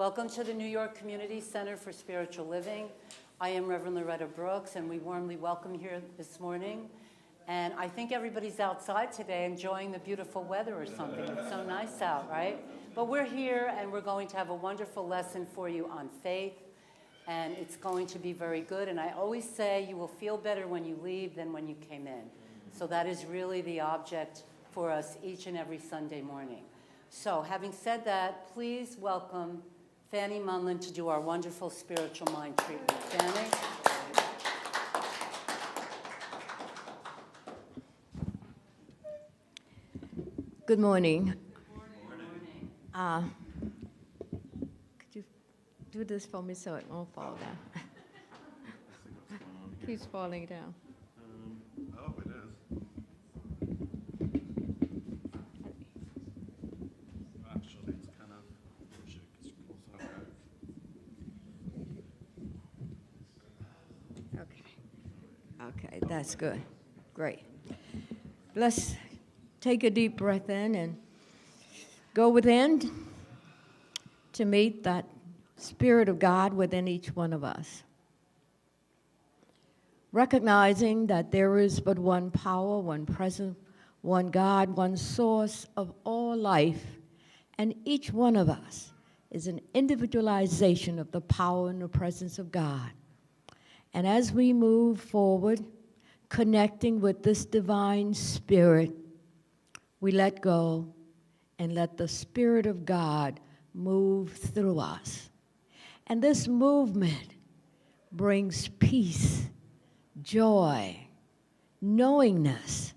Welcome to the New York Community Center for Spiritual Living. I am Reverend Loretta Brooks, and we warmly welcome you here this morning. And I think everybody's outside today enjoying the beautiful weather or something. It's so nice out, right? But we're here, and we're going to have a wonderful lesson for you on faith, and it's going to be very good. And I always say you will feel better when you leave than when you came in. So that is really the object for us each and every Sunday morning. So having said that, please welcome Fanny Munlin to do our wonderful spiritual mind treatment. Fanny? Good morning. Could you do this for me so it won't fall down? Keeps falling down. Oh, it is. Actually, it's kind of Okay, that's good. Great. Let's take a deep breath in and go within to meet that Spirit of God within each one of us. Recognizing that there is but one power, one presence, one God, one source of all life, and each one of us is an individualization of the power and the presence of God. And as we move forward, connecting with this divine Spirit, we let go and let the Spirit of God move through us. And this movement brings peace, joy, knowingness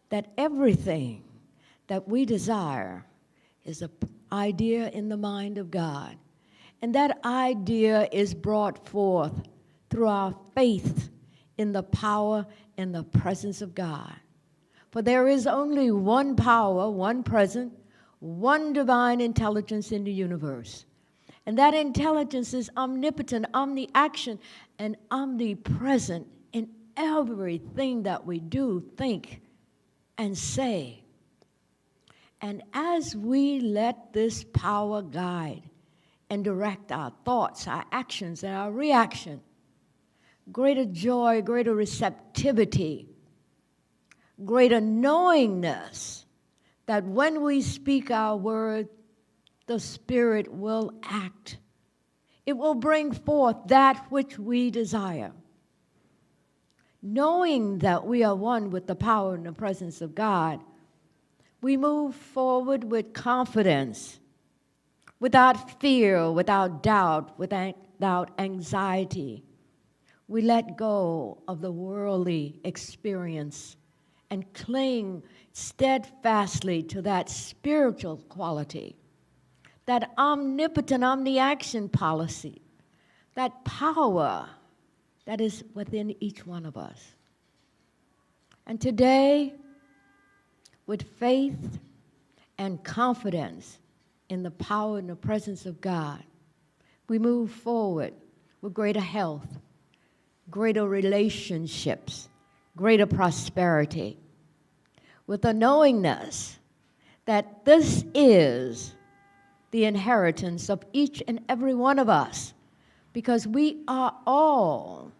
that everything that we desire is an idea in the mind of God. And that idea is brought forth through our faith in the power and the presence of God. For there is only one power, one presence, one divine intelligence in the universe. And that intelligence is omnipotent, omni-action, and omnipresent in everything that we do, think, and say. And as we let this power guide and direct our thoughts, our actions, and our reaction, greater joy, greater receptivity, greater knowingness that when we speak our word, the Spirit will act. It will bring forth that which we desire. Knowing that we are one with the power and the presence of God, we move forward with confidence, without fear, without doubt, without anxiety. We let go of the worldly experience and cling steadfastly to that spiritual quality, that omnipotent, omni-action policy, that power that is within each one of us. And today, with faith and confidence in the power and the presence of God, we move forward with greater health, greater relationships, greater prosperity, with a knowingness that this is the inheritance of each and every one of us, because we are all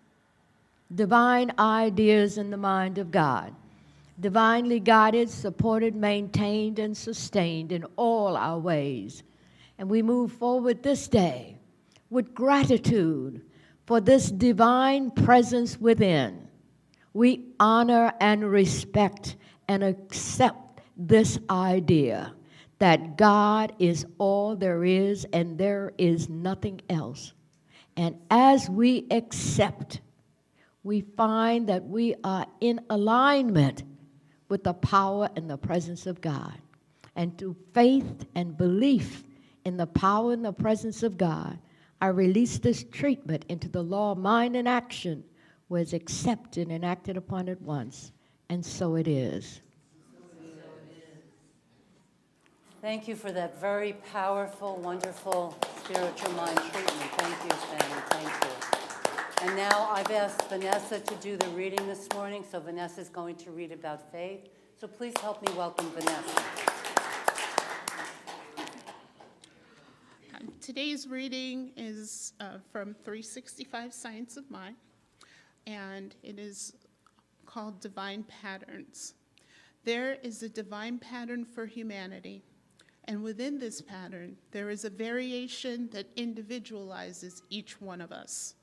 divine ideas in the mind of God, divinely guided, supported, maintained, and sustained in all our ways. And we move forward this day with gratitude for this divine presence within. We honor and respect and accept this idea that God is all there is and there is nothing else. And as we accept, we find that we are in alignment with the power and the presence of God. And through faith and belief in the power and the presence of God, I release this treatment into the law of mind and action, where it's accepted and acted upon at once. And so it is. Thank you for that very powerful, wonderful spiritual mind treatment. Thank you, Fanny. Thank you. And now I've asked Vanessa to do the reading this morning, so Vanessa's going to read about faith. So please help me welcome Vanessa. Today's reading is from 365 Science of Mind, and it is called Divine Patterns. There is a divine pattern for humanity, and within this pattern, there is a variation that individualizes each one of us.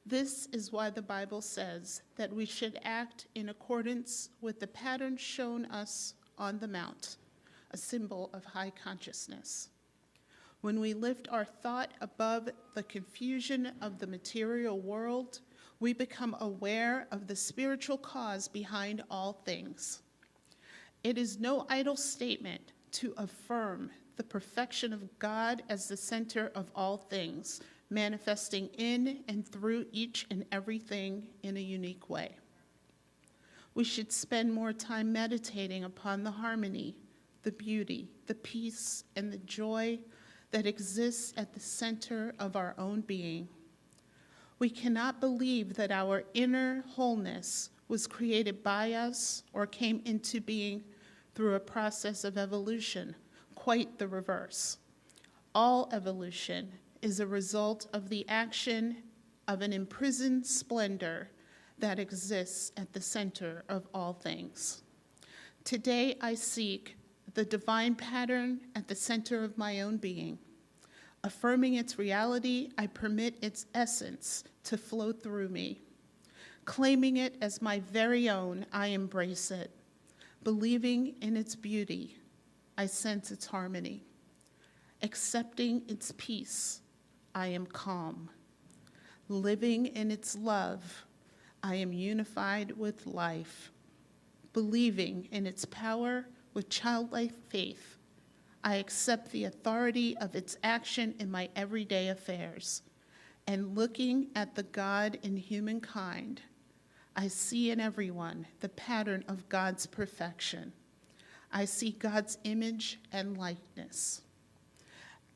This is why the Bible says that we should act in accordance with the pattern shown us on the Mount, a symbol of high consciousness. When we lift our thought above the confusion of the material world, we become aware of the spiritual cause behind all things. It is no idle statement to affirm the perfection of God as the center of all things, manifesting in and through each and everything in a unique way. We should spend more time meditating upon the harmony, the beauty, the peace, and the joy that exists at the center of our own being. We cannot believe that our inner wholeness was created by us or came into being through a process of evolution. Quite the reverse. All evolution is a result of the action of an imprisoned splendor that exists at the center of all things. Today I seek the divine pattern at the center of my own being. Affirming its reality, I permit its essence to flow through me. Claiming it as my very own, I embrace it. Believing in its beauty, I sense its harmony. Accepting its peace, I am calm. Living in its love, I am unified with life. Believing in its power with childlike faith, I accept the authority of its action in my everyday affairs. And looking at the God in humankind, I see in everyone the pattern of God's perfection. I see God's image and likeness.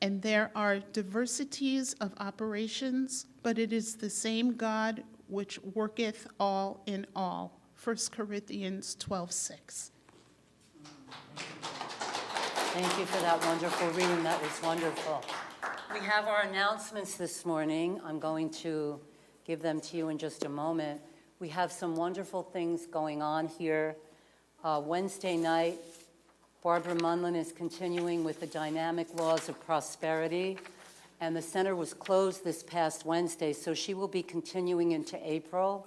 And there are diversities of operations, but it is the same God which worketh all in all. 1 Corinthians 12:6. Thank you for that wonderful reading. That was wonderful. We have our announcements this morning. I'm going to give them to you in just a moment. We have some wonderful things going on here. Wednesday night, Barbara Munlin is continuing with the dynamic laws of prosperity, and the center was closed this past Wednesday, so she will be continuing into April.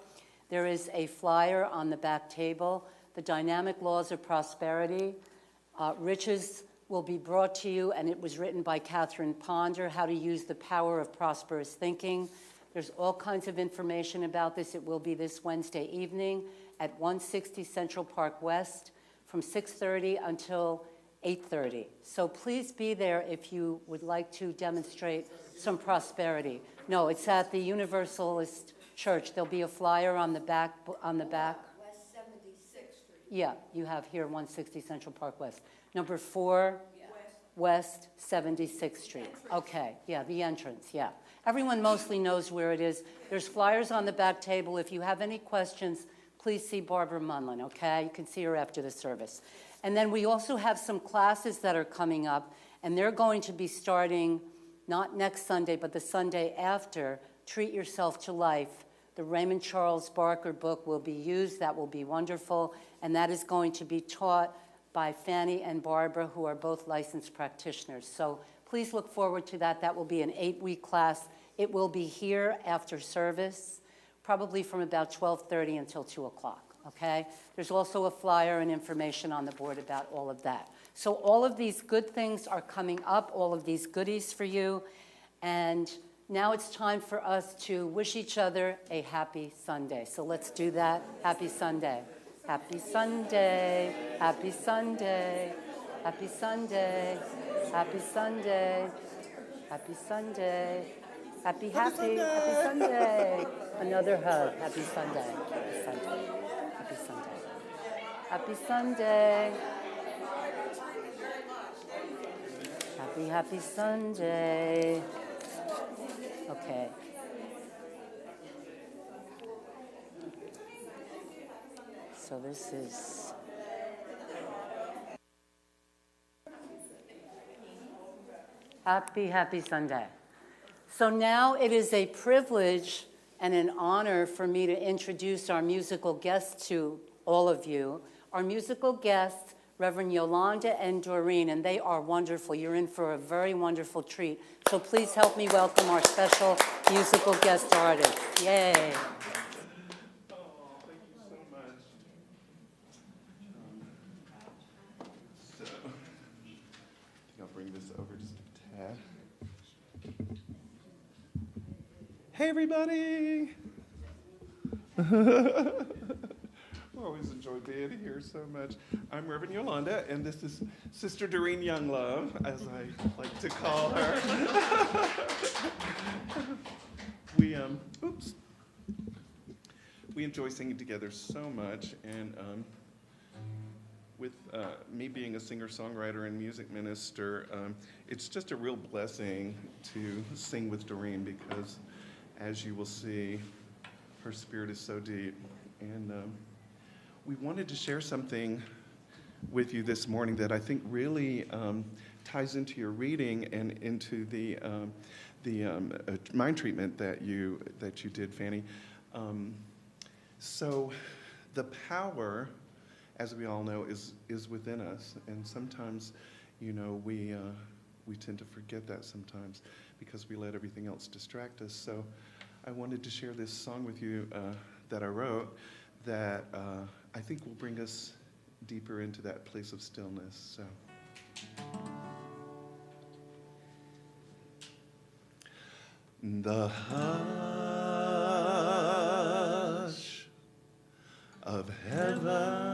There is a flyer on the back table, the dynamic laws of prosperity. Riches will be brought to you, and it was written by Catherine Ponder, How to Use the Power of Prosperous Thinking. There's all kinds of information about this. It will be this Wednesday evening at 160 Central Park West from 6:30 until 8:30. So please be there if you would like to demonstrate some prosperity. No, it's at the Universalist Church. There'll be a flyer on the back. West 76th Street. Yeah, you have here 160 Central Park West. Number 4, West 76th Street. Okay, yeah, the entrance, yeah. Everyone mostly knows where it is. There's flyers on the back table. If you have any questions, please see Barbara Munlin, okay? You can see her after the service. And then we also have some classes that are coming up, and they're going to be starting not next Sunday, but the Sunday after. Treat Yourself to Life. The Raymond Charles Barker book will be used. That will be wonderful. And that is going to be taught by Fanny and Barbara, who are both licensed practitioners. So please look forward to that. That will be an 8-week class. It will be here after service, probably from about 12:30 until 2 o'clock, okay? There's also a flyer and information on the board about all of that. So all of these good things are coming up, all of these goodies for you. And now it's time for us to wish each other a happy Sunday. So let's do that. Happy Sunday. Happy Sunday. Happy Sunday. Happy Sunday. Happy Sunday. Happy Sunday. Happy, happy. Happy Sunday. Another hug. Happy Sunday. Happy Sunday. Happy Sunday. Happy Sunday. Happy, happy Sunday. Okay. So this is... Happy, happy Sunday. So now it is a privilege and an honor for me to introduce our musical guests to all of you. Our musical guests, Reverend Yolanda and Doreen, and they are wonderful. You're in for a very wonderful treat. So please help me welcome our special musical guest artist. Yay. Oh, thank you so much. So, I think I'll bring this over just a tad. Hey, everybody! Always enjoy being here so much. I'm Reverend Yolanda, and this is Sister Doreen Younglove, as I like to call her. We enjoy singing together so much, and with me being a singer-songwriter and music minister, it's just a real blessing to sing with Doreen because, as you will see, her spirit is so deep. And we wanted to share something with you this morning that I think really ties into your reading and into the mind treatment that you did, Fanny. So the power, as we all know, is within us, and sometimes, you know, we tend to forget that sometimes because we let everything else distract us. So I wanted to share this song with you that I wrote that I think will bring us deeper into that place of stillness. So. The hush of heaven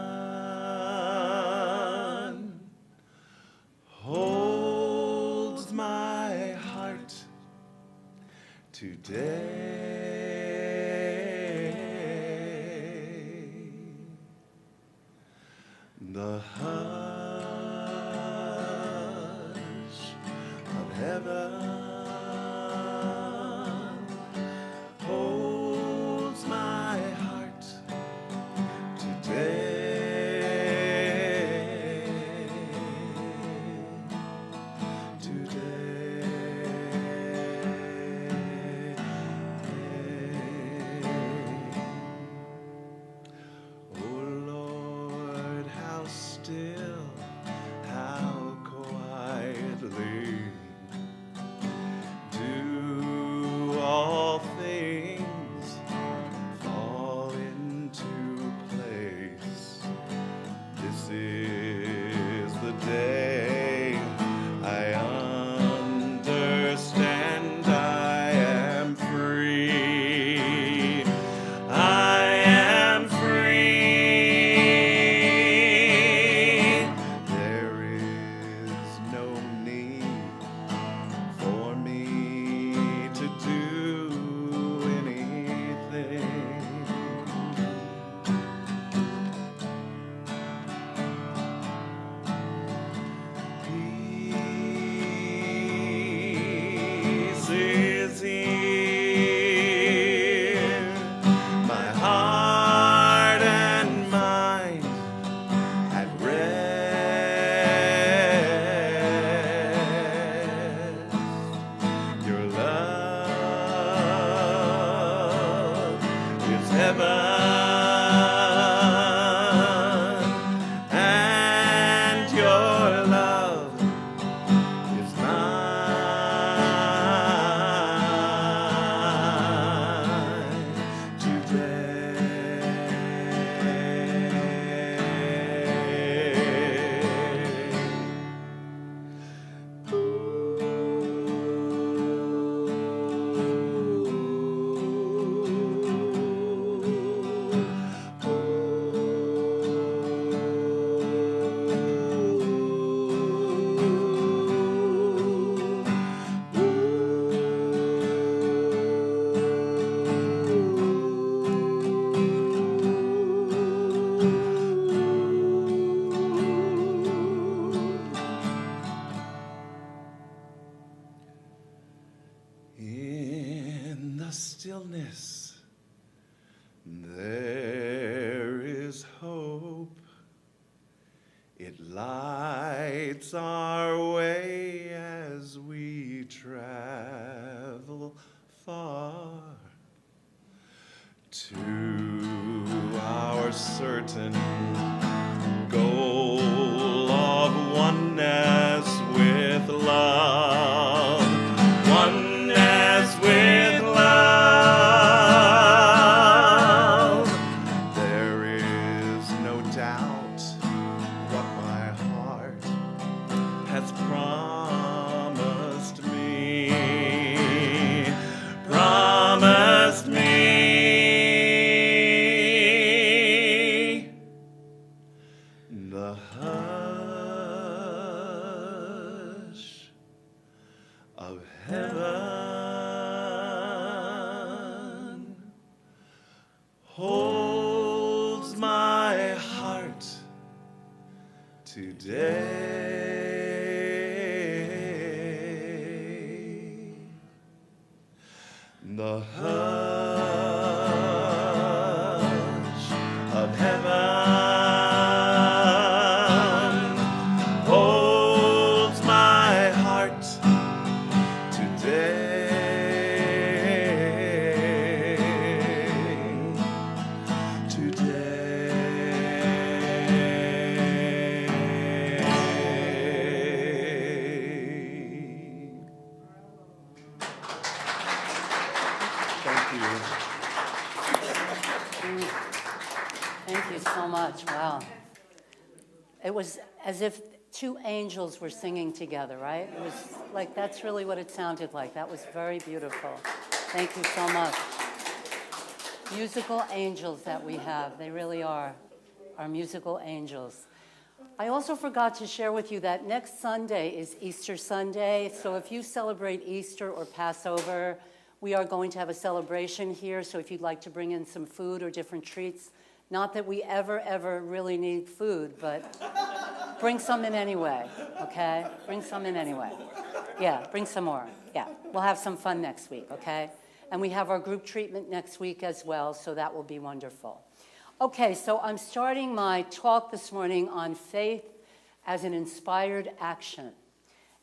holds my heart today. The hush of heaven holds my heart today. Oh Lord, how still, how quietly do all things fall into place. This is the day I understand I am free. I am free. There is no need for me to do anything. Peace is here, my heart and mind at rest. Your love is heaven, and your love is mine In the stillness, there is hope. It lights our way as we travel far to our certain goal of oneness with love, oneness with love. There is no doubt what my heart has promised me, promised me. The hush of heaven holds my heart today. The hush of heaven holds my heart today. Thank you. Thank you so much. Wow. It was as if two angels were singing together, right? It was like, that's really what it sounded like. That was very beautiful. Thank you so much. Musical angels that we have. They really are our musical angels. I also forgot to share with you that next Sunday is Easter Sunday. So if you celebrate Easter or Passover, we are going to have a celebration here. So if you'd like to bring in some food or different treats, not that we ever really need food, but bring some in anyway, okay? Bring some in anyway. Yeah, bring some more. Yeah, we'll have some fun next week, okay? And we have our group treatment next week as well, so that will be wonderful. Okay, so I'm starting my talk this morning on faith as an inspired action.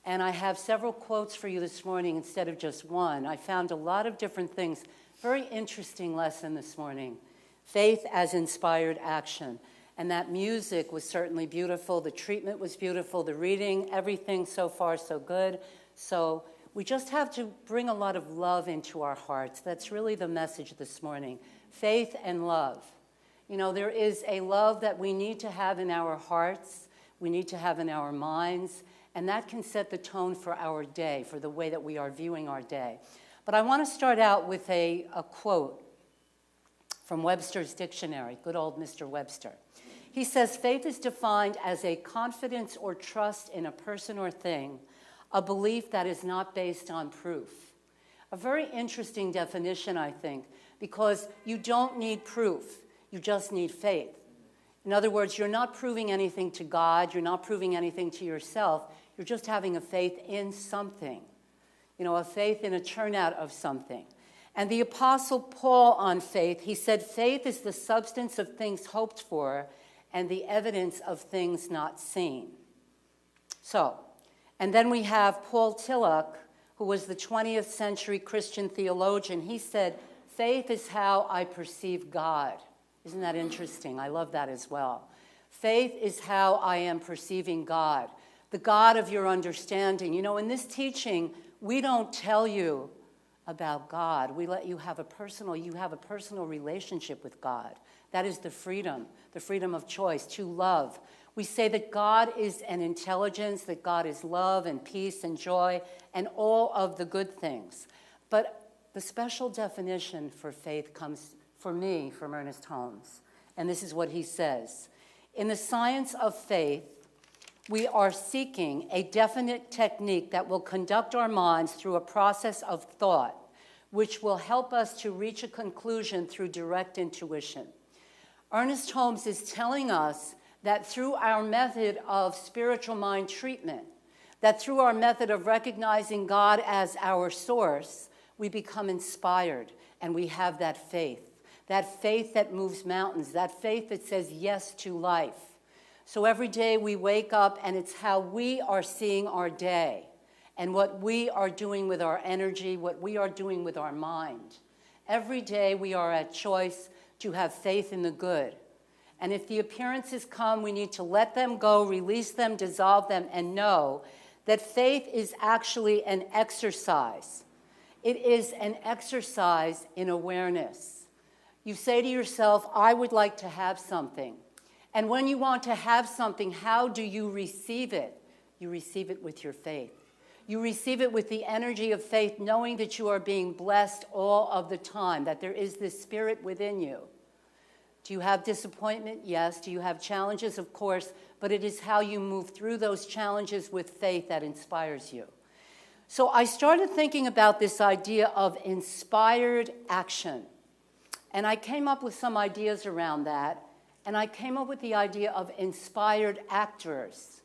And I have several quotes for you this morning instead of just one. I found a lot of different things. Very interesting lesson this morning. Faith as inspired action. And that music was certainly beautiful. The treatment was beautiful. The reading, everything so far so good. So we just have to bring a lot of love into our hearts. That's really the message this morning. Faith and love. You know, there is a love that we need to have in our hearts. We need to have in our minds. And that can set the tone for our day, for the way that we are viewing our day. But I want to start out with a quote from Webster's dictionary, good old Mr. Webster. He says, faith is defined as a confidence or trust in a person or thing, a belief that is not based on proof. A very interesting definition, I think, because you don't need proof, you just need faith. In other words, you're not proving anything to God, you're not proving anything to yourself, you're just having a faith in something. You know, a faith in a turnout of something. And the Apostle Paul on faith, he said, faith is the substance of things hoped for and the evidence of things not seen. So, and then we have Paul Tillich, who was the 20th century Christian theologian. He said, faith is how I perceive God. Isn't that interesting? I love that as well. Faith is how I am perceiving God, the God of your understanding. You know, in this teaching, we don't tell you about God. We let you have a personal relationship with God. That is the freedom of choice, to love. We say that God is an intelligence, that God is love and peace and joy and all of the good things. But the special definition for faith comes, for me, from Ernest Holmes. And this is what he says. In the science of faith, we are seeking a definite technique that will conduct our minds through a process of thought, which will help us to reach a conclusion through direct intuition. Ernest Holmes is telling us that through our method of spiritual mind treatment, that through our method of recognizing God as our source, we become inspired and we have that faith that moves mountains, that faith that says yes to life. So every day we wake up and it's how we are seeing our day. and what we are doing with our energy, what we are doing with our mind. Every day we are at choice to have faith in the good. And if the appearances come, we need to let them go, release them, dissolve them, and know that faith is actually an exercise. It is an exercise in awareness. You say to yourself, I would like to have something. And when you want to have something, how do you receive it? You receive it with your faith. You receive it with the energy of faith, knowing that you are being blessed all of the time, that there is this spirit within you. Do you have disappointment? Yes. Do you have challenges? Of course. But it is how you move through those challenges with faith that inspires you. So I started thinking about this idea of inspired action. And I came up with some ideas around that. And I came up with the idea of inspired actors.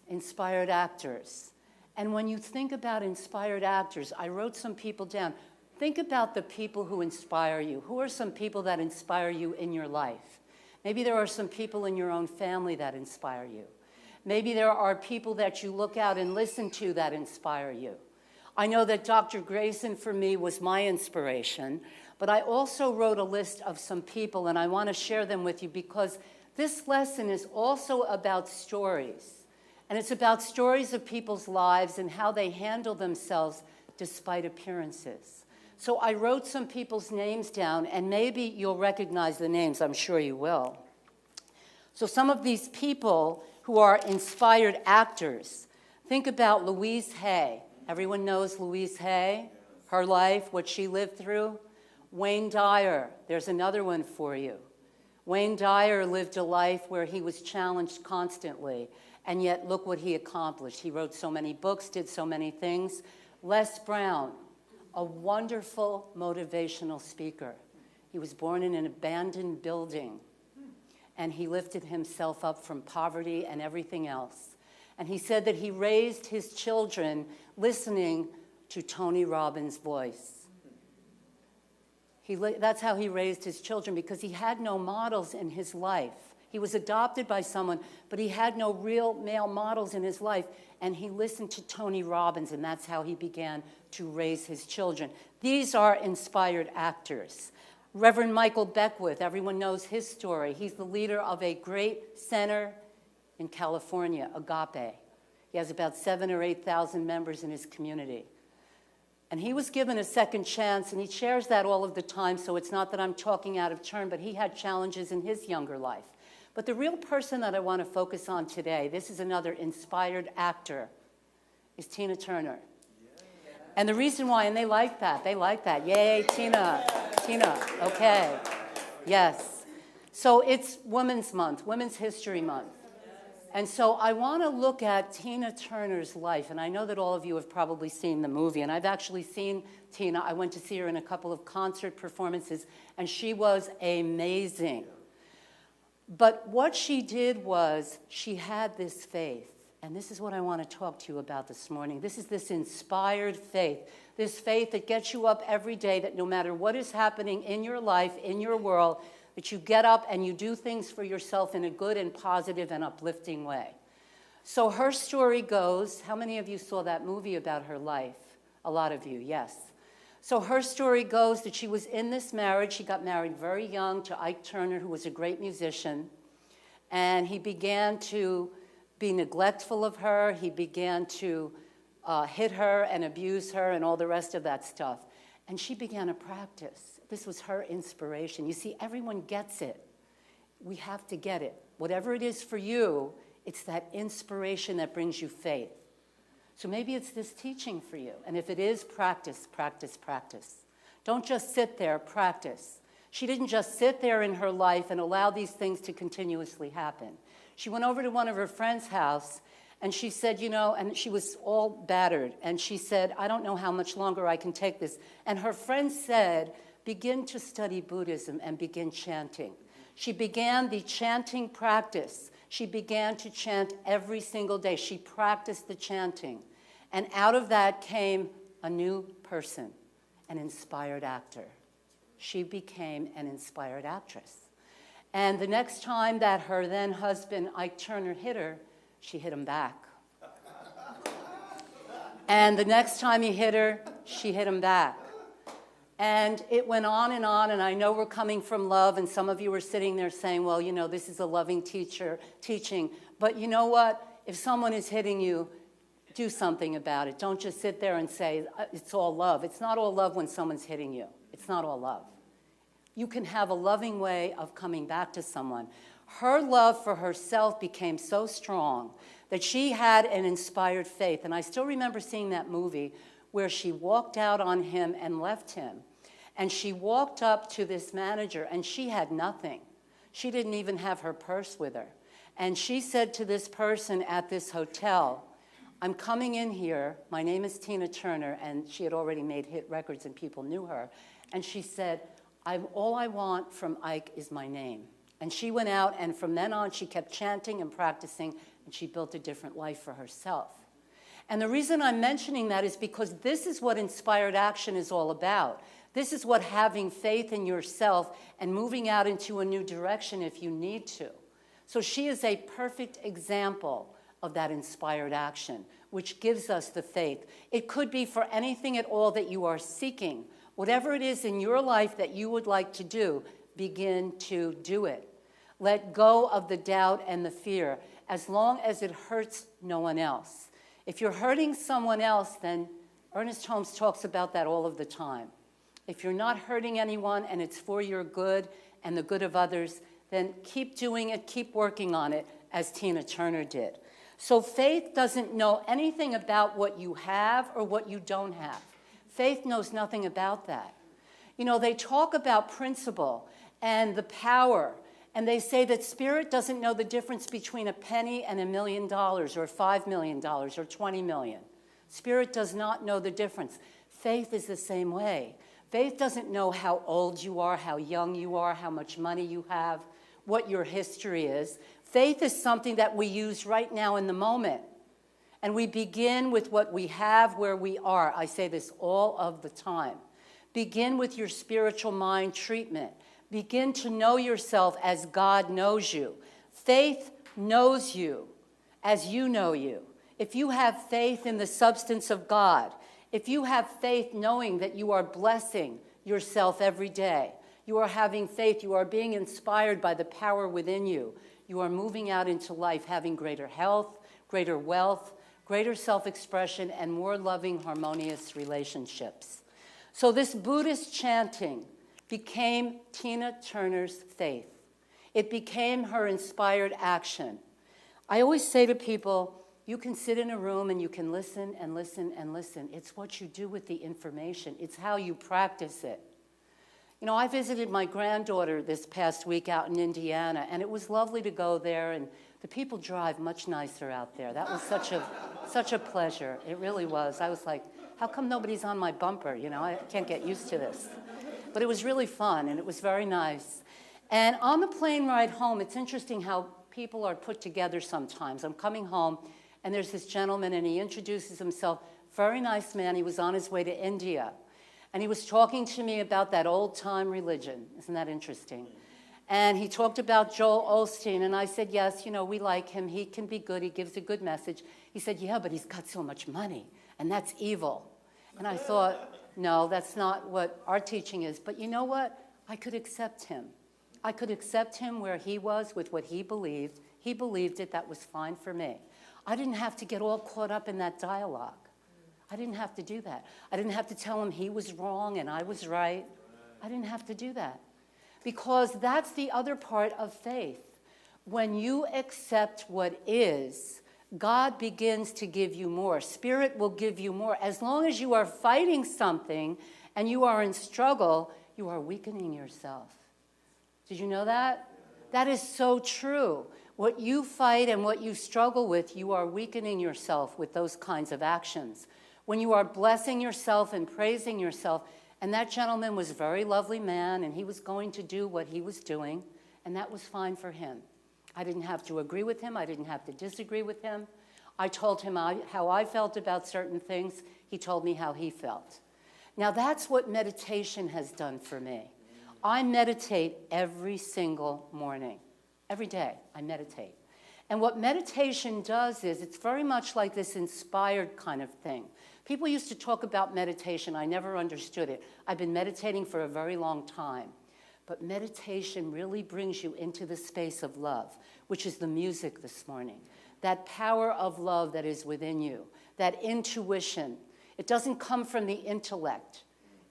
Inspired actors. And when you think about inspired actors, I wrote some people down. Think about the people who inspire you. Who are some people that inspire you in your life? Maybe there are some people in your own family that inspire you. Maybe there are people that you look out and listen to that inspire you. I know that Dr. Grayson, for me, was my inspiration, but I also wrote a list of some people, and I want to share them with you because this lesson is also about stories. And it's about stories of people's lives and how they handle themselves despite appearances. So I wrote some people's names down, and maybe you'll recognize the names. I'm sure you will. So some of these people who are inspired actors, think about Louise Hay. Everyone knows Louise Hay, her life, what she lived through. Wayne Dyer, there's another one for you. Wayne Dyer lived a life where he was challenged constantly, and yet look what he accomplished. He wrote so many books, did so many things. Les Brown, a wonderful motivational speaker. He was born in an abandoned building, and he lifted himself up from poverty and everything else. And he said that he raised his children listening to Tony Robbins' voice. That's how he raised his children, because he had no models in his life. He was adopted by someone, but he had no real male models in his life, and he listened to Tony Robbins, and that's how he began to raise his children. These are inspired actors. Reverend Michael Beckwith, everyone knows his story. He's the leader of a great center in California, Agape. He has about 7,000 or 8,000 members in his community. And he was given a second chance, and he shares that all of the time, so it's not that I'm talking out of turn, but he had challenges in his younger life. But the real person that I want to focus on today, this is another inspired actor, is Tina Turner. And the reason why, and they like that. Yay, Tina, okay, yes. So it's Women's Month, Women's History Month. And so I want to look at Tina Turner's life, and I know that all of you have probably seen the movie, and I've actually seen Tina. I went to see her in a couple of concert performances, and she was amazing. But what she did was she had this faith, and this is what I want to talk to you about this morning. This is this inspired faith, this faith that gets you up every day, that no matter what is happening in your life, in your world, that you get up and you do things for yourself in a good and positive and uplifting way. So her story goes, how many of you saw that movie about her life? A lot of you, yes. So her story goes that she was in this marriage. She got married very young to Ike Turner, who was a great musician. And he began to be neglectful of her. He began to hit her and abuse her and all the rest of that stuff. And she began to practice. This was her inspiration. You see, everyone gets it. We have to get it. Whatever it is for you, it's that inspiration that brings you faith. So maybe it's this teaching for you. And if it is, practice, practice, practice. Don't just sit there, practice. She didn't just sit there in her life and allow these things to continuously happen. She went over to one of her friend's house, and she said, and she was all battered, and she said, I don't know how much longer I can take this. And her friend said, begin to study Buddhism and begin chanting. She began the chanting practice. She began to chant every single day. She practiced the chanting. And out of that came a new person, an inspired actor. She became an inspired actress. And the next time that her then husband, Ike Turner, hit her, she hit him back. And the next time he hit her, she hit him back. And it went on, and I know we're coming from love, and some of you are sitting there saying, well, you know, this is a loving teaching. But you know what? If someone is hitting you, do something about it. Don't just sit there and say, it's all love. It's not all love when someone's hitting you. It's not all love. You can have a loving way of coming back to someone. Her love for herself became so strong that she had an inspired faith. And I still remember seeing that movie where she walked out on him and left him. And she walked up to this manager, and she had nothing. She didn't even have her purse with her. And she said to this person at this hotel, I'm coming in here, my name is Tina Turner, and she had already made hit records and people knew her. And she said, all I want from Ike is my name. And she went out, and from then on, she kept chanting and practicing, and she built a different life for herself. And the reason I'm mentioning that is because this is what inspired action is all about. This is what having faith in yourself and moving out into a new direction if you need to. So she is a perfect example of that inspired action, which gives us the faith. It could be for anything at all that you are seeking. Whatever it is in your life that you would like to do, begin to do it. Let go of the doubt and the fear, as long as it hurts no one else. If you're hurting someone else, then Ernest Holmes talks about that all of the time. If you're not hurting anyone and it's for your good and the good of others, then keep doing it, keep working on it, as Tina Turner did. So faith doesn't know anything about what you have or what you don't have. Faith knows nothing about that. You know, they talk about principle and the power, and they say that spirit doesn't know the difference between a penny and $1 million or $5 million or 20 million. Spirit does not know the difference. Faith is the same way. Faith doesn't know how old you are, how young you are, how much money you have, what your history is. Faith is something that we use right now in the moment. And we begin with what we have, where we are. I say this all of the time. Begin with your spiritual mind treatment. Begin to know yourself as God knows you. Faith knows you as you know you. If you have faith in the substance of God, if you have faith knowing that you are blessing yourself every day, you are having faith, you are being inspired by the power within you, you are moving out into life having greater health, greater wealth, greater self-expression, and more loving, harmonious relationships. So this Buddhist chanting became Tina Turner's faith. It became her inspired action. I always say to people, you can sit in a room and you can listen and listen and listen. It's what you do with the information. It's how you practice it. You know, I visited my granddaughter this past week out in Indiana, and it was lovely to go there, and the people drive much nicer out there. That was such a pleasure. It really was. I was like, how come nobody's on my bumper? You know, I can't get used to this. But it was really fun, and it was very nice. And on the plane ride home, it's interesting how people are put together sometimes. I'm coming home, and there's this gentleman, and he introduces himself. Very nice man. He was on his way to India. And he was talking to me about that old-time religion. Isn't that interesting? And he talked about Joel Osteen, and I said, yes, you know, we like him. He can be good. He gives a good message. He said, yeah, but he's got so much money, and that's evil. And I thought, no, that's not what our teaching is. But you know what? I could accept him. I could accept him where he was with what he believed. He believed it. That was fine for me. I didn't have to get all caught up in that dialogue. I didn't have to do that. I didn't have to tell him he was wrong and I was right. I didn't have to do that. Because that's the other part of faith. When you accept what is, God begins to give you more. Spirit will give you more. As long as you are fighting something and you are in struggle, you are weakening yourself. Did you know that? That is so true. What you fight and what you struggle with, you are weakening yourself with those kinds of actions. When you are blessing yourself and praising yourself, and that gentleman was a very lovely man, and he was going to do what he was doing, and that was fine for him. I didn't have to agree with him. I didn't have to disagree with him. I told him how I felt about certain things. He told me how he felt. Now, that's what meditation has done for me. I meditate every single morning. Every day, I meditate. And what meditation does is, it's very much like this inspired kind of thing. People used to talk about meditation. I never understood it. I've been meditating for a very long time. But meditation really brings you into the space of love, which is the music this morning. That power of love that is within you, that intuition. It doesn't come from the intellect.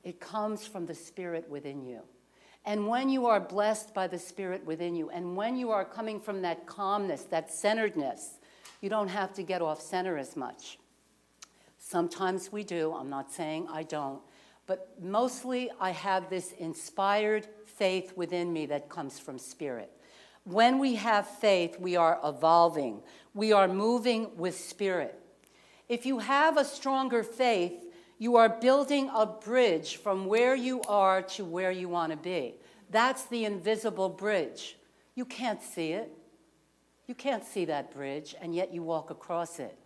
It comes from the spirit within you. And when you are blessed by the spirit within you, and when you are coming from that calmness, that centeredness, you don't have to get off center as much. Sometimes we do. I'm not saying I don't. But mostly I have this inspired faith within me that comes from spirit. When we have faith, we are evolving. We are moving with spirit. If you have a stronger faith, you are building a bridge from where you are to where you want to be. That's the invisible bridge. You can't see it. You can't see that bridge, and yet you walk across it.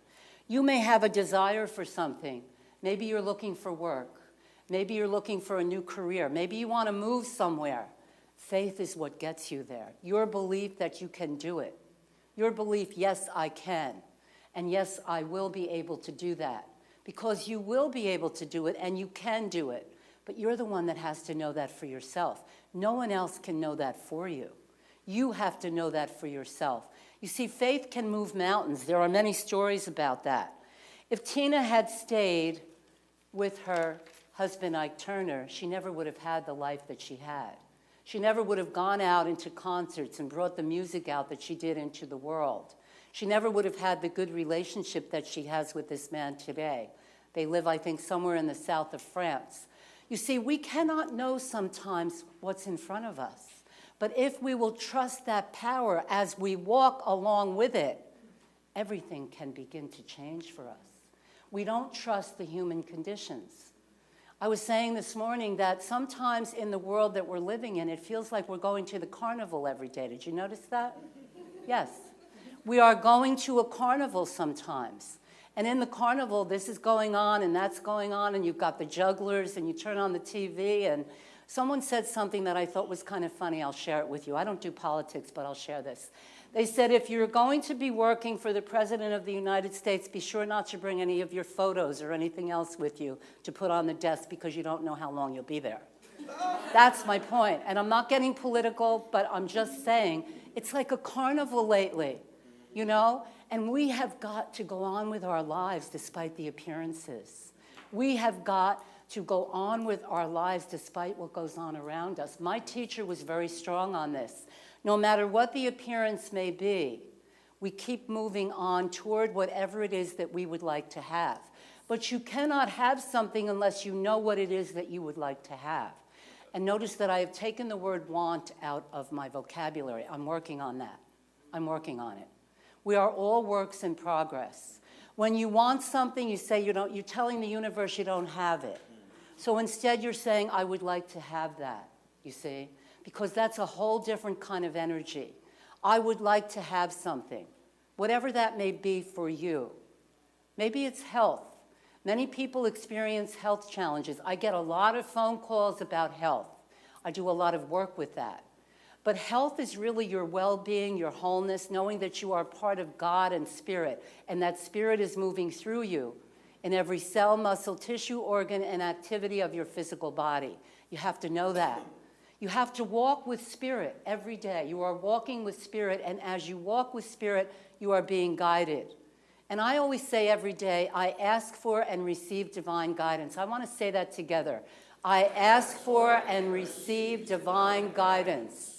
You may have a desire for something. Maybe you're looking for work. Maybe you're looking for a new career. Maybe you want to move somewhere. Faith is what gets you there. Your belief that you can do it. Your belief, yes, I can. And yes, I will be able to do that. Because you will be able to do it and you can do it. But you're the one that has to know that for yourself. No one else can know that for you. You have to know that for yourself. You see, faith can move mountains. There are many stories about that. If Tina had stayed with her husband, Ike Turner, she never would have had the life that she had. She never would have gone out into concerts and brought the music out that she did into the world. She never would have had the good relationship that she has with this man today. They live, I think, somewhere in the south of France. You see, we cannot know sometimes what's in front of us. But if we will trust that power as we walk along with it, everything can begin to change for us. We don't trust the human conditions. I was saying this morning that sometimes in the world that we're living in, it feels like we're going to the carnival every day. Did you notice that? Yes. We are going to a carnival sometimes. And in the carnival, this is going on and that's going on, and you've got the jugglers, and you turn on the TV, and someone said something that I thought was kind of funny. I'll share it with you. I don't do politics, but I'll share this. They said, if you're going to be working for the President of the United States, be sure not to bring any of your photos or anything else with you to put on the desk, because you don't know how long you'll be there. That's my point. And I'm not getting political, but I'm just saying, it's like a carnival lately, you know? And we have got to go on with our lives despite the appearances. We have got to go on with our lives despite what goes on around us. My teacher was very strong on this. No matter what the appearance may be, we keep moving on toward whatever it is that we would like to have. But you cannot have something unless you know what it is that you would like to have. And notice that I have taken the word want out of my vocabulary. I'm working on that. I'm working on it. We are all works in progress. When you want something, you say you don't, you're telling the universe you don't have it. So instead you're saying, I would like to have that, you see? Because that's a whole different kind of energy. I would like to have something, whatever that may be for you. Maybe it's health. Many people experience health challenges. I get a lot of phone calls about health. I do a lot of work with that. But health is really your well-being, your wholeness, knowing that you are part of God and spirit, and that spirit is moving through you in every cell, muscle, tissue, organ, and activity of your physical body. You have to know that. You have to walk with spirit every day. You are walking with spirit, and as you walk with spirit, you are being guided. And I always say every day, I ask for and receive divine guidance. I want to say that together. I ask for and receive divine guidance.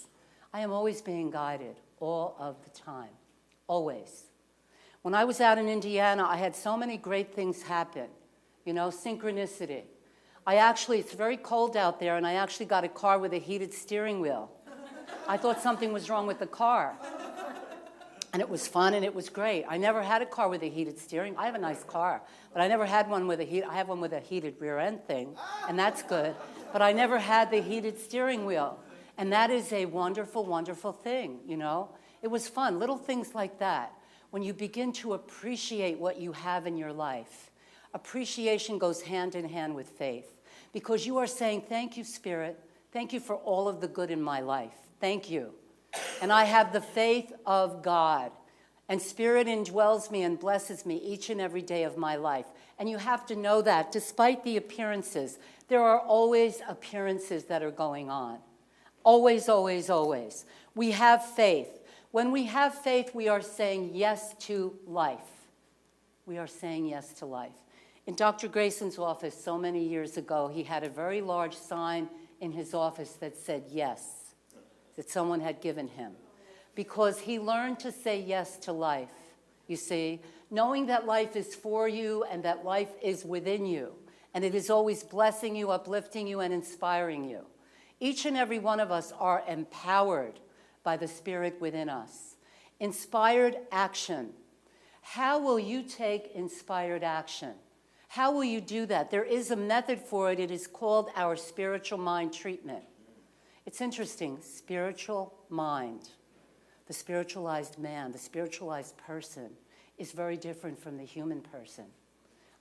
I am always being guided, all of the time, always. When I was out in Indiana, I had so many great things happen. You know, synchronicity. It's very cold out there, and I actually got a car with a heated steering wheel. I thought something was wrong with the car. And it was fun, and it was great. I never had a car with a heated steering. I have a nice car, but I never had one with I have one with a heated rear end thing, and that's good. But I never had the heated steering wheel. And that is a wonderful, wonderful thing, you know? It was fun, little things like that. When you begin to appreciate what you have in your life, appreciation goes hand in hand with faith. Because you are saying, thank you, Spirit. Thank you for all of the good in my life. Thank you. And I have the faith of God. And Spirit indwells me and blesses me each and every day of my life. And you have to know that despite the appearances, there are always appearances that are going on. Always, always, always. We have faith. When we have faith, we are saying yes to life. We are saying yes to life. In Dr. Grayson's office so many years ago, he had a very large sign in his office that said yes, that someone had given him. Because he learned to say yes to life, you see, knowing that life is for you and that life is within you, and it is always blessing you, uplifting you, and inspiring you. Each and every one of us are empowered by the Spirit within us. Inspired action. How will you take inspired action? How will you do that? There is a method for it. It is called our spiritual mind treatment. It's interesting, spiritual mind. The spiritualized man, the spiritualized person is very different from the human person.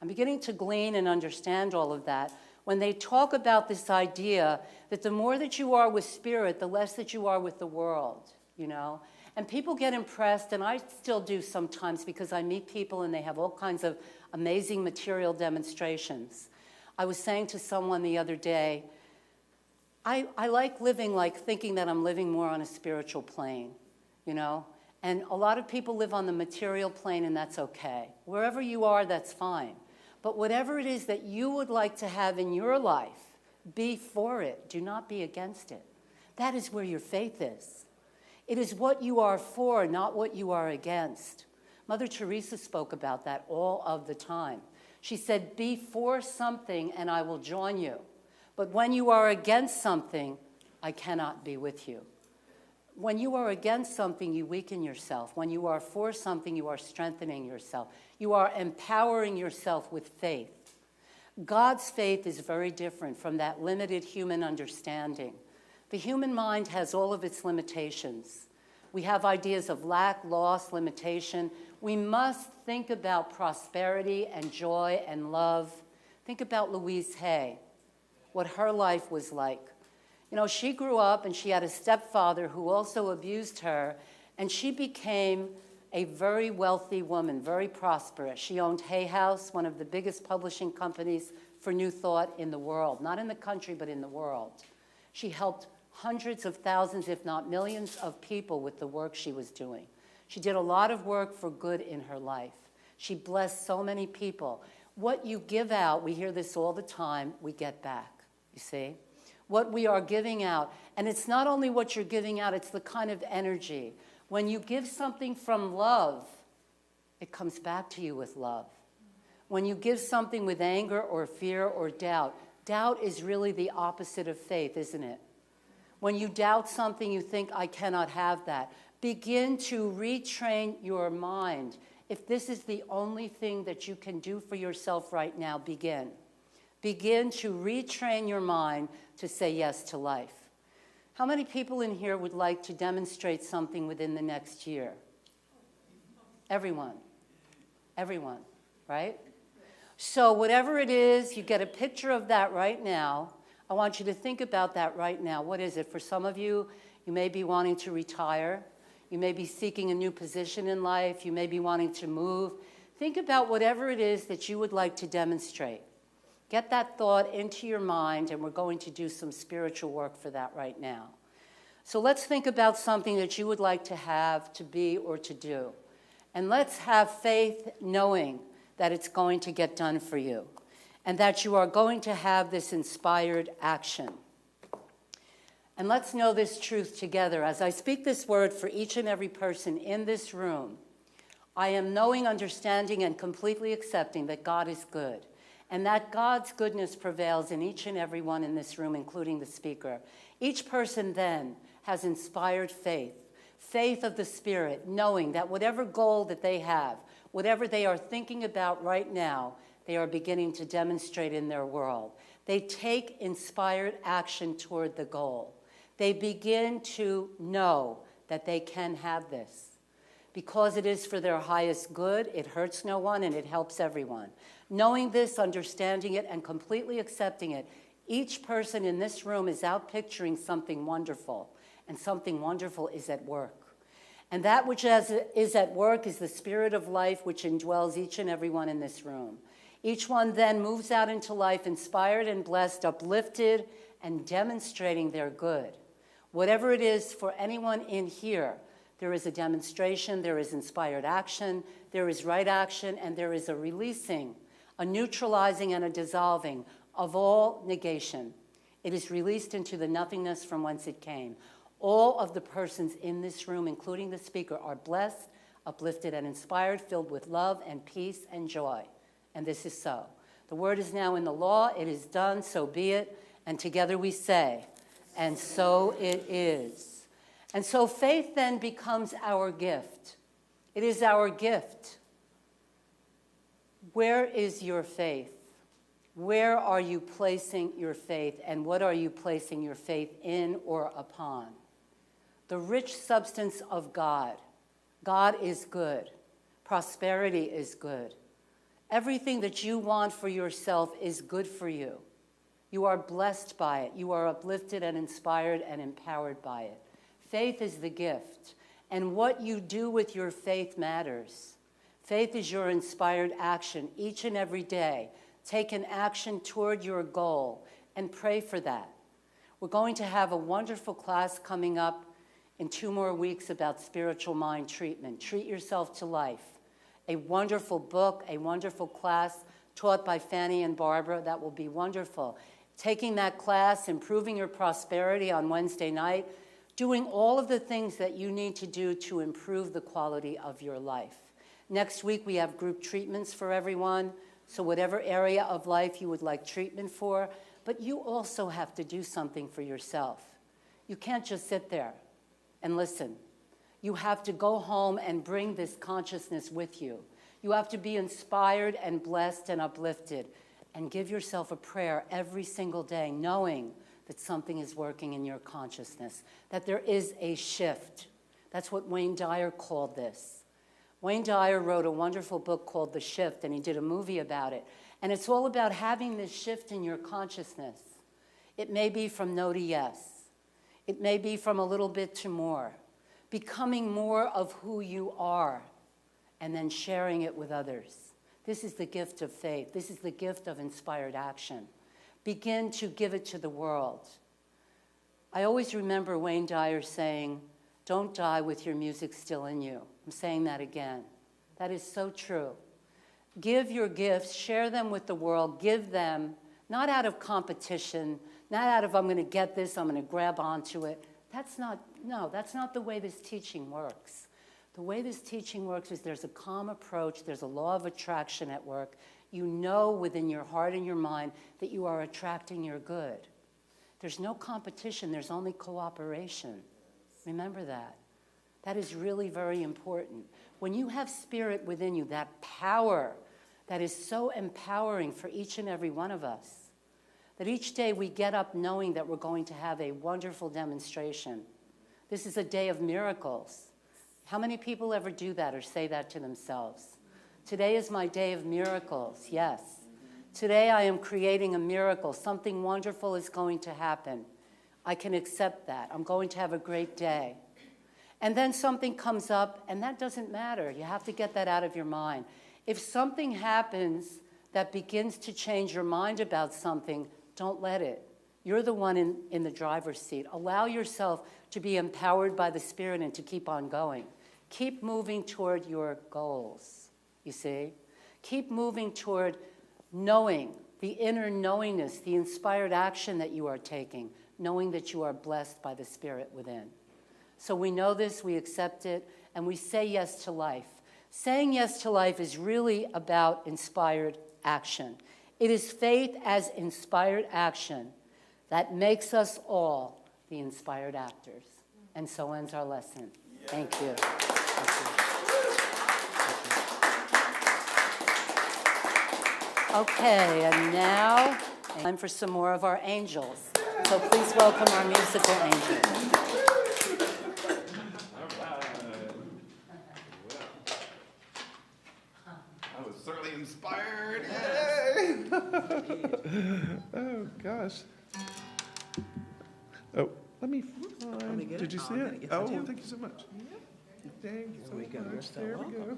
I'm beginning to glean and understand all of that when they talk about this idea that the more that you are with spirit, the less that you are with the world, you know? And people get impressed, and I still do sometimes because I meet people and they have all kinds of amazing material demonstrations. I was saying to someone the other day, I like living like thinking that I'm living more on a spiritual plane, you know? And a lot of people live on the material plane, and that's okay. Wherever you are, that's fine. But whatever it is that you would like to have in your life, be for it. Do not be against it. That is where your faith is. It is what you are for, not what you are against. Mother Teresa spoke about that all of the time. She said, be for something and I will join you. But when you are against something, I cannot be with you. When you are against something, you weaken yourself. When you are for something, you are strengthening yourself. You are empowering yourself with faith. God's faith is very different from that limited human understanding. The human mind has all of its limitations. We have ideas of lack, loss, limitation. We must think about prosperity and joy and love. Think about Louise Hay, what her life was like. You know, she grew up and she had a stepfather who also abused her, and she became a very wealthy woman, very prosperous. She owned Hay House, one of the biggest publishing companies for New Thought in the world, not in the country, but in the world. She helped hundreds of thousands, if not millions, of people with the work she was doing. She did a lot of work for good in her life. She blessed so many people. What you give out, we hear this all the time, we get back, you see? What we are giving out, and it's not only what you're giving out, it's the kind of energy. When you give something from love, it comes back to you with love. When you give something with anger or fear or doubt, doubt is really the opposite of faith, isn't it? When you doubt something, you think, I cannot have that. Begin to retrain your mind. If this is the only thing that you can do for yourself right now, begin. Begin to retrain your mind to say yes to life. How many people in here would like to demonstrate something within the next year? Everyone. Everyone, right? So whatever it is, you get a picture of that right now. I want you to think about that right now. What is it? For some of you, you may be wanting to retire. You may be seeking a new position in life. You may be wanting to move. Think about whatever it is that you would like to demonstrate. Get that thought into your mind, and we're going to do some spiritual work for that right now. So let's think about something that you would like to have, to be, or to do. And let's have faith knowing that it's going to get done for you and that you are going to have this inspired action. And let's know this truth together. As I speak this word for each and every person in this room, I am knowing, understanding, and completely accepting that God is good, and that God's goodness prevails in each and every one in this room, including the speaker. Each person then has inspired faith, faith of the Spirit, knowing that whatever goal that they have, whatever they are thinking about right now, they are beginning to demonstrate in their world. They take inspired action toward the goal. They begin to know that they can have this. Because it is for their highest good, it hurts no one and it helps everyone. Knowing this, understanding it, and completely accepting it, each person in this room is out picturing something wonderful, and something wonderful is at work. And that which is at work is the spirit of life which indwells each and every one in this room. Each one then moves out into life inspired and blessed, uplifted, and demonstrating their good. Whatever it is for anyone in here, there is a demonstration, there is inspired action, there is right action, and there is a releasing, a neutralizing, and a dissolving of all negation. It is released into the nothingness from whence it came. All of the persons in this room, including the speaker, are blessed, uplifted, and inspired, filled with love and peace and joy. And this is so. The word is now in the law. It is done, so be it. And together we say, and so it is. And so faith then becomes our gift. It is our gift. Where is your faith? Where are you placing your faith, and what are you placing your faith in or upon? The rich substance of God. God is good. Prosperity is good. Everything that you want for yourself is good for you. You are blessed by it. You are uplifted and inspired and empowered by it. Faith is the gift, and what you do with your faith matters. Faith is your inspired action each and every day. Take an action toward your goal and pray for that. We're going to have a wonderful class coming up in 2 more weeks about spiritual mind treatment. Treat yourself to life. A wonderful book, a wonderful class taught by Fanny and Barbara. That will be wonderful. Taking that class, improving your prosperity on Wednesday night, doing all of the things that you need to do to improve the quality of your life. Next week, we have group treatments for everyone. So whatever area of life you would like treatment for, but you also have to do something for yourself. You can't just sit there and listen. You have to go home and bring this consciousness with you. You have to be inspired and blessed and uplifted, and give yourself a prayer every single day, knowing that something is working in your consciousness, that there is a shift. That's what Wayne Dyer called this. Wayne Dyer wrote a wonderful book called The Shift, and he did a movie about it. And it's all about having this shift in your consciousness. It may be from no to yes. It may be from a little bit to more. Becoming more of who you are, and then sharing it with others. This is the gift of faith. This is the gift of inspired action. Begin to give it to the world. I always remember Wayne Dyer saying, "Don't die with your music still in you." I'm saying that again. That is so true. Give your gifts, share them with the world, give them, not out of competition, not out of I'm going to get this, I'm going to grab onto it. That's not the way this teaching works. The way this teaching works is there's a calm approach, there's a law of attraction at work. You know within your heart and your mind that you are attracting your good. There's no competition, there's only cooperation. Remember that. That is really very important. When you have spirit within you, that power that is so empowering for each and every one of us, that each day we get up knowing that we're going to have a wonderful demonstration. This is a day of miracles. How many people ever do that or say that to themselves? Today is my day of miracles, yes. Today I am creating a miracle. Something wonderful is going to happen. I can accept that. I'm going to have a great day. And then something comes up, and that doesn't matter. You have to get that out of your mind. If something happens that begins to change your mind about something, don't let it. You're the one in the driver's seat. Allow yourself to be empowered by the Spirit and to keep on going. Keep moving toward your goals, you see? Keep moving toward knowing, the inner knowingness, the inspired action that you are taking, knowing that you are blessed by the Spirit within. So we know this, we accept it, and we say yes to life. Saying yes to life is really about inspired action. It is faith as inspired action that makes us all the inspired actors. And so ends our lesson. Thank you. Okay, and now time for some more of our angels. So please welcome our musical angels. I was certainly inspired. Yay! Oh, gosh. Oh, let me find. Did you see it? Oh, thank you so much. Thank you so much. There we go.